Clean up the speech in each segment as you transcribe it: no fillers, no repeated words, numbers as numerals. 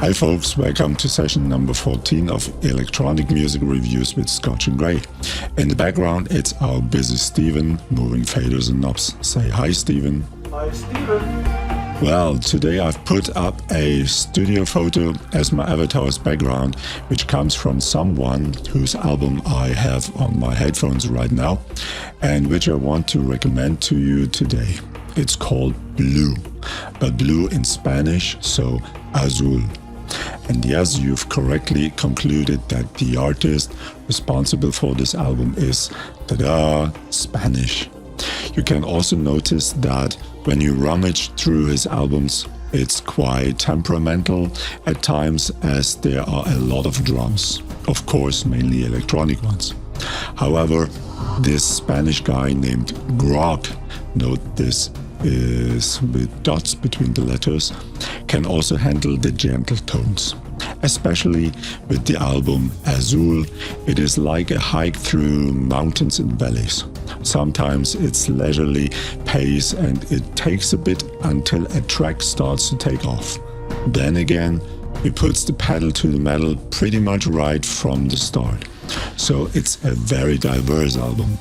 Hi folks, welcome to session number 14 of electronic music reviews with Scotch and Grey. In the background it's our busy Steven moving faders and knobs. Say hi Steven. Hi Steven. Well, today I've put up a studio photo as my avatar's background, which comes from someone whose album I have on my headphones right now and which I want to recommend to you today. It's called Blue, but blue in Spanish, so AZUL. And yes, you've correctly concluded that the artist responsible for this album is, tada, Spanish. You can also notice that when you rummage through his albums, it's quite temperamental at times, as there are a lot of drums, of course mainly electronic ones. However, this Spanish guy named G.R.O.K, note this is with dots between the letters, can also handle the gentle tones. Especially with the album AZUL, it is like a hike through mountains and valleys. Sometimes it's leisurely pace and it takes a bit until a track starts to take off. Then again, he puts the pedal to the metal pretty much right from the start. So it's a very diverse album.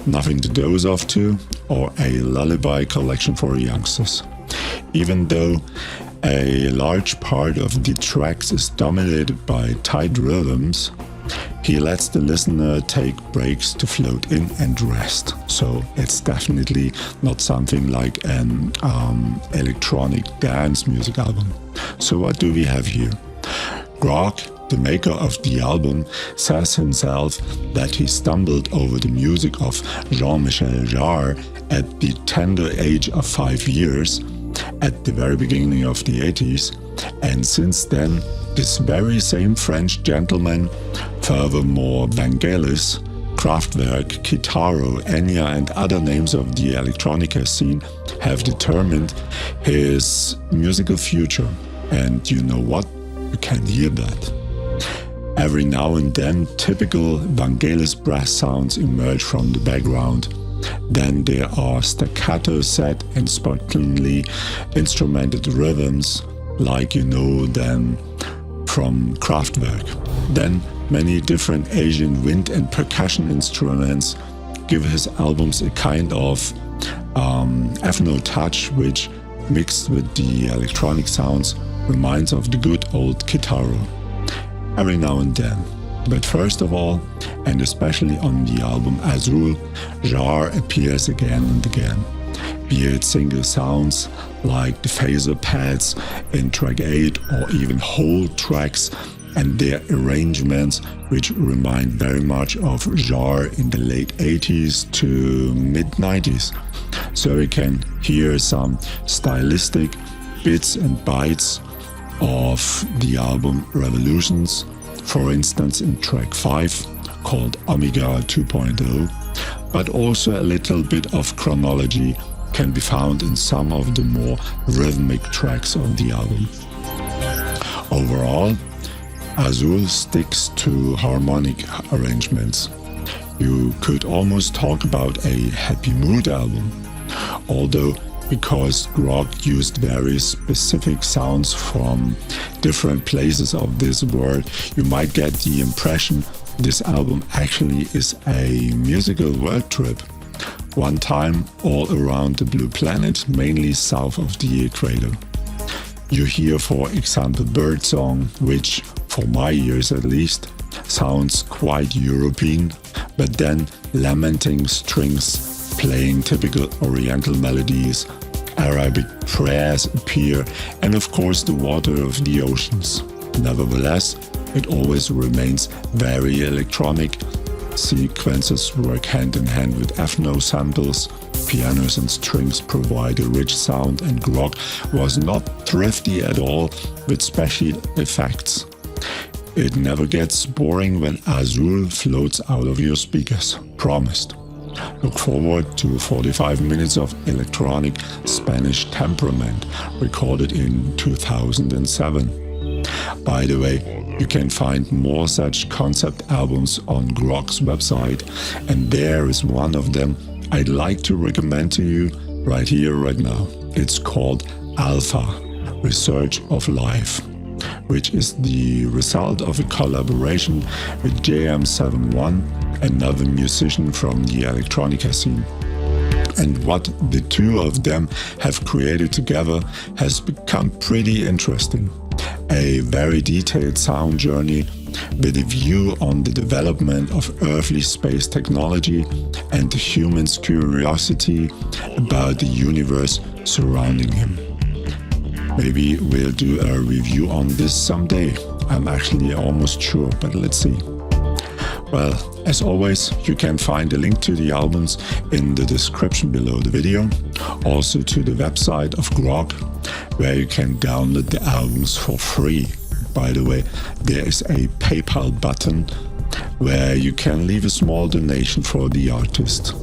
Nothing to doze off to, or a lullaby collection for youngsters. Even though a large part of the tracks is dominated by tight rhythms, he lets the listener take breaks to float in and rest. So it's definitely not something like an electronic dance music album. So what do we have here? G.R.O.K, the maker of the album, says himself that he stumbled over the music of Jean Michel Jarre at the tender age of 5 years, at the very beginning of the 80s, and since then this very same French gentleman, furthermore Vangelis, Kraftwerk, Kitaro, Enya and other names of the electronica scene have determined his musical future. And you know what? You can hear that. Every now and then typical Vangelis-brass sounds emerge from the background. Then there are staccato set and spartanly instrumented rhythms, like you know them from Kraftwerk. Then many different Asian wind and percussion instruments give his albums a kind of ethno-touch, which mixed with the electronic sounds reminds of the good old Kitaro. Every now and then. But first of all, and especially on the album AZUL, Jarre appears again and again. Be it single sounds like the phaser pads in track 8 or even whole tracks and their arrangements, which remind very much of Jarre in the late 80s to mid 90s. So we can hear some stylistic bits and bytes of the album Revolutions, for instance in track 5 called Omega 2.0, but also a little bit of chronology can be found in some of the more rhythmic tracks of the album. Overall, AZUL sticks to harmonic arrangements. You could almost talk about a happy mood album, although because G.R.O.K used very specific sounds from different places of this world, you might get the impression this album actually is a musical world trip. One time all around the blue planet, mainly south of the equator. You hear, for example, Birdsong, which, for my ears at least, sounds quite European, but then lamenting strings playing typical Oriental melodies, Arabic prayers appear, and of course the water of the oceans. Nevertheless, it always remains very electronic. Sequences work hand in hand with ethno samples, pianos and strings provide a rich sound, and G.R.O.K was not thrifty at all with special effects. It never gets boring when AZUL floats out of your speakers, promised. Look forward to 45 minutes of electronic Spanish temperament, recorded in 2007. By the way, you can find more such concept albums on G.R.O.K's website, and there is one of them I'd like to recommend to you right here, right now. It's called Alpha, Research of Life. which is the result of a collaboration with JM71, another musician from the electronica scene. And what the two of them have created together has become pretty interesting. A very detailed sound journey with a view on the development of earthly space technology and the human's curiosity about the universe surrounding him. Maybe we'll do a review on this someday. I'm actually almost sure, but let's see. Well, as always, you can find a link to the albums in the description below the video, also to the website of G.R.O.K, where you can download the albums for free. By the way, there is a PayPal button where you can leave a small donation for the artist.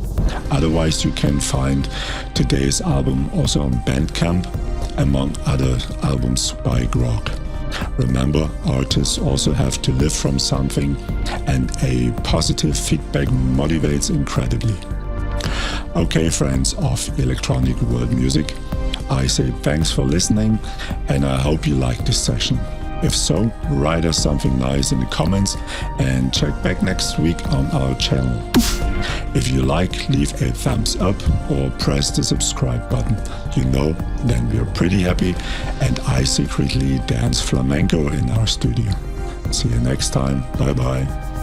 Otherwise, you can find today's album also on Bandcamp, among other albums by G.R.O.K. Remember, artists also have to live from something, and a positive feedback motivates incredibly. Okay, friends of electronic world music, I say thanks for listening, and I hope you liked this session. If so, write us something nice in the comments and check back next week on our channel. If you like, leave a thumbs up or press the subscribe button. You know, then we're pretty happy, and I secretly dance flamenco in our studio. See you next time. Bye bye.